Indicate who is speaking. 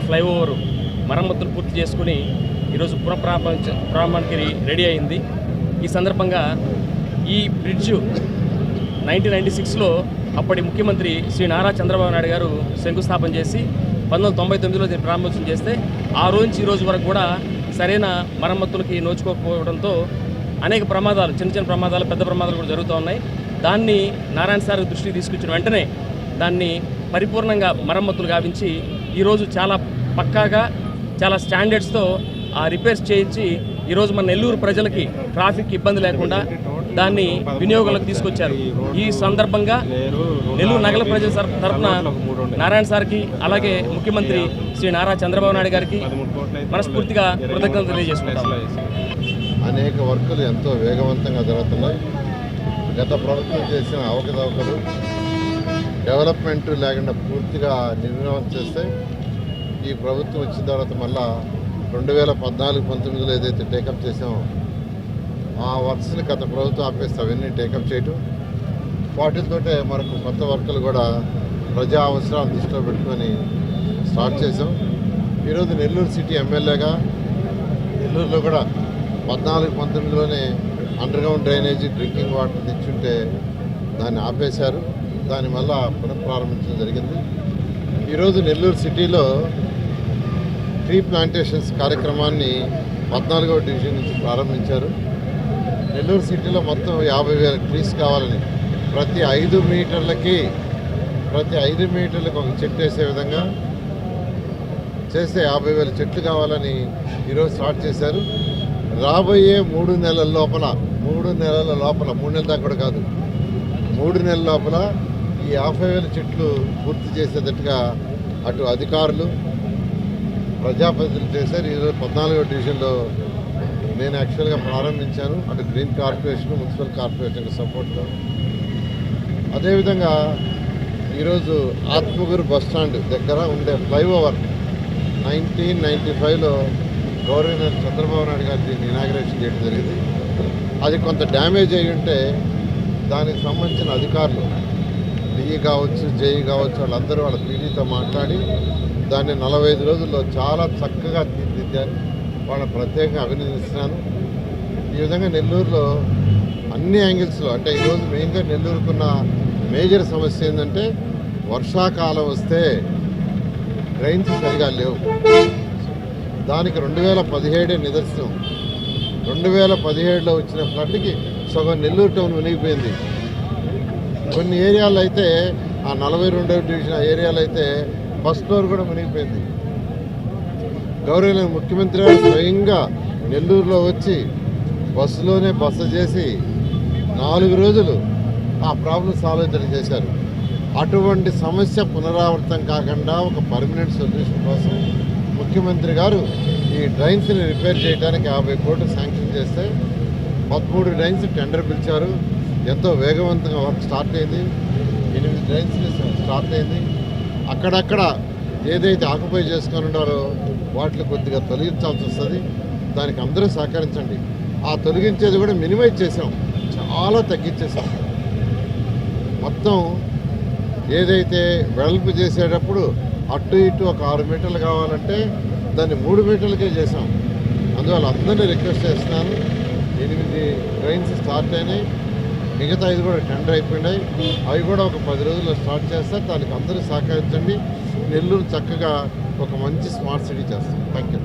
Speaker 1: Flyover మరమ్మతులు పూర్తి చేసుకుని ఈరోజు పునఃప్రారంభానికి రెడీ అయింది. ఈ సందర్భంగా ఈ బ్రిడ్జ్ 1996లో అప్పటి ముఖ్యమంత్రి శ్రీ నారా చంద్రబాబు నాయుడు గారు శంకుస్థాపన చేసి 1999లో దీన్ని ప్రారంభోత్సవం చేస్తే ఆ రోజు నుంచి ఈ రోజు వరకు కూడా సరైన మరమ్మతులకి నోచుకోకపోవడంతో అనేక ప్రమాదాలు, చిన్న ప్రమాదాలు, పెద్ద ప్రమాదాలు కూడా జరుగుతూ ఉన్నాయి. దాన్ని నారాయణ సార్ దృష్టికి తీసుకొచ్చిన వెంటనే దాన్ని పరిపూర్ణంగా మరమ్మతులు గావించి ఈరోజు చాలా పక్కాగా చాలా స్టాండర్డ్స్తో ఆ రిపేర్స్ చేయించి ఈరోజు మన నెల్లూరు ప్రజలకి ట్రాఫిక్ ఇబ్బంది లేకుండా దాన్ని వినియోగంలోకి తీసుకొచ్చారు. ఈ సందర్భంగా నెల్లూరు నగర ప్రజల తరఫున నారాయణ సార్కి అలాగే ముఖ్యమంత్రి శ్రీ నారా చంద్రబాబు నాయుడు గారికి మనస్ఫూర్తిగా కృతజ్ఞతలు తెలియజేసుకుంటాం.
Speaker 2: అనేక వర్కులు ఎంతో వేగవంతంగా జరుగుతున్నాయి. గత ప్రభుత్వం చేసిన అవకతవకలు, డెవలప్మెంట్ లేకుండా పూర్తిగా నిర్మాణం చేస్తే ఈ ప్రభుత్వం వచ్చిన తర్వాత మళ్ళా 2014-19లో ఏదైతే టేకప్ చేసామో ఆ వర్క్స్ని గత ప్రభుత్వం ఆపేస్తే అవన్నీ టేకప్ చేయటం, వాటితోటే మనకు కొత్త వర్కులు కూడా ప్రజా అవసరాలు దృష్టిలో పెట్టుకొని స్టార్ట్ చేసాం. ఈరోజు నెల్లూరు సిటీ ఎమ్మెల్యేగా నెల్లూరులో కూడా 14-19లోనే అండర్గ్రౌండ్ డ్రైనేజీ డ్రింకింగ్ వాటర్ తెచ్చుంటే దాన్ని ఆపేశారు. దానివల్ల పునఃప్రారంభించడం జరిగింది. ఈరోజు నెల్లూరు సిటీలో ట్రీ ప్లాంటేషన్స్ కార్యక్రమాన్ని 14వ డివిజన్ నుంచి ప్రారంభించారు. నెల్లూరు సిటీలో మొత్తం 50,000 ట్రీస్ కావాలని ప్రతి 5 మీటర్లకి ఒక చెట్టు వేసే విధంగా చేస్తే 50,000 చెట్లు కావాలని ఈరోజు స్టార్ట్ చేశారు. రాబోయే 3 నెలల లోపల 3 నెలల దాకా కూడా కాదు, 3 నెలల లోపల ఈ 50,000 చెట్లు పూర్తి చేసేటట్టుగా అటు అధికారులు, ప్రజాప్రతినిధులు చేశారు. ఈరోజు 14వ డివిజన్లో నేను యాక్చువల్గా ప్రారంభించాను, అటు గ్రీన్ కార్పొరేషన్, మున్సిపల్ కార్పొరేషన్ సపోర్ట్లో. అదేవిధంగా ఈరోజు ఆత్మకూరు బస్టాండ్ దగ్గర ఉండే ఫ్లైఓవర్ 1995లో గవర్నర్ చంద్రబాబు నాయుడు గారు దీన్ని ఇనాగ్రేషన్ చేయడం జరిగింది. అది కొంత డ్యామేజ్ అయ్యి ఉంటే దానికి సంబంధించిన అధికారులు డిఈ కావచ్చు, జేఈ కావచ్చు, వాళ్ళందరూ వాళ్ళ పీడీతో మాట్లాడి దాన్ని 45 రోజుల్లో చాలా చక్కగా తీర్చిదిద్దారు. వాళ్ళని ప్రత్యేకంగా అభినందిస్తున్నాను. ఈ విధంగా నెల్లూరులో అన్ని యాంగిల్స్లో, అంటే ఈరోజు మెయిన్గా నెల్లూరుకున్న మేజర్ సమస్య ఏంటంటే వర్షాకాలం వస్తే డ్రైన్స్ సరిగా లేవు. దానికి 2017 నిదర్శనం. 2017లో వచ్చిన ఫ్లడ్కి సగం నెల్లూరు టౌన్ మునిగిపోయింది. కొన్ని ఏరియాలో అయితే ఆ 42వ డివిజన్ ఏరియాలో అయితే బస్ ఫ్లోర్ కూడా మునిగిపోయింది. గౌరవ ముఖ్యమంత్రి గారు స్వయంగా నెల్లూరులో వచ్చి బస్సులోనే బస చేసి 4 రోజులు ఆ ప్రాబ్లం సాల్వ్ చేశారు. అటువంటి సమస్య పునరావృతం కాకుండా ఒక పర్మనెంట్ సొల్యూషన్ కోసం ముఖ్యమంత్రి గారు ఈ డ్రైన్స్ని రిపేర్ చేయడానికి 50 కోట్లు శాంక్షన్ చేస్తే 13 డ్రైన్స్ టెండర్ పిలిచారు. ఎంతో వేగవంతంగా వర్క్ స్టార్ట్ అయింది. 8 డ్రైన్స్ని స్టార్ట్ అయింది. అక్కడక్కడ ఏదైతే ఆక్యుపై చేసుకొని ఉన్నారో వాటిని కొద్దిగా తొలగించాల్సి వస్తుంది. దానికి అందరూ సహకరించండి. ఆ తొలగించేది కూడా మినిమైజ్ చేసాం, చాలా తగ్గించేసాం. మొత్తం ఏదైతే వెడల్పు చేసేటప్పుడు అటు ఇటు ఒక 6 మీటర్లు కావాలంటే దాన్ని 3 మీటర్లకే చేసాం. అందువల్ల అందరినీ రిక్వెస్ట్ చేస్తున్నాను. 8 ట్రైన్స్ స్టార్ట్ అయినాయి, మిగతా 5 కూడా టెండర్ అయిపోయినాయి. అవి కూడా ఒక 10 రోజుల్లో స్టార్ట్ చేస్తారు. దానికి అందరూ సహకరించండి. నెల్లూరు చక్కగా ఒక మంచి స్మార్ట్ సిటీ చేస్తాం. Thank you.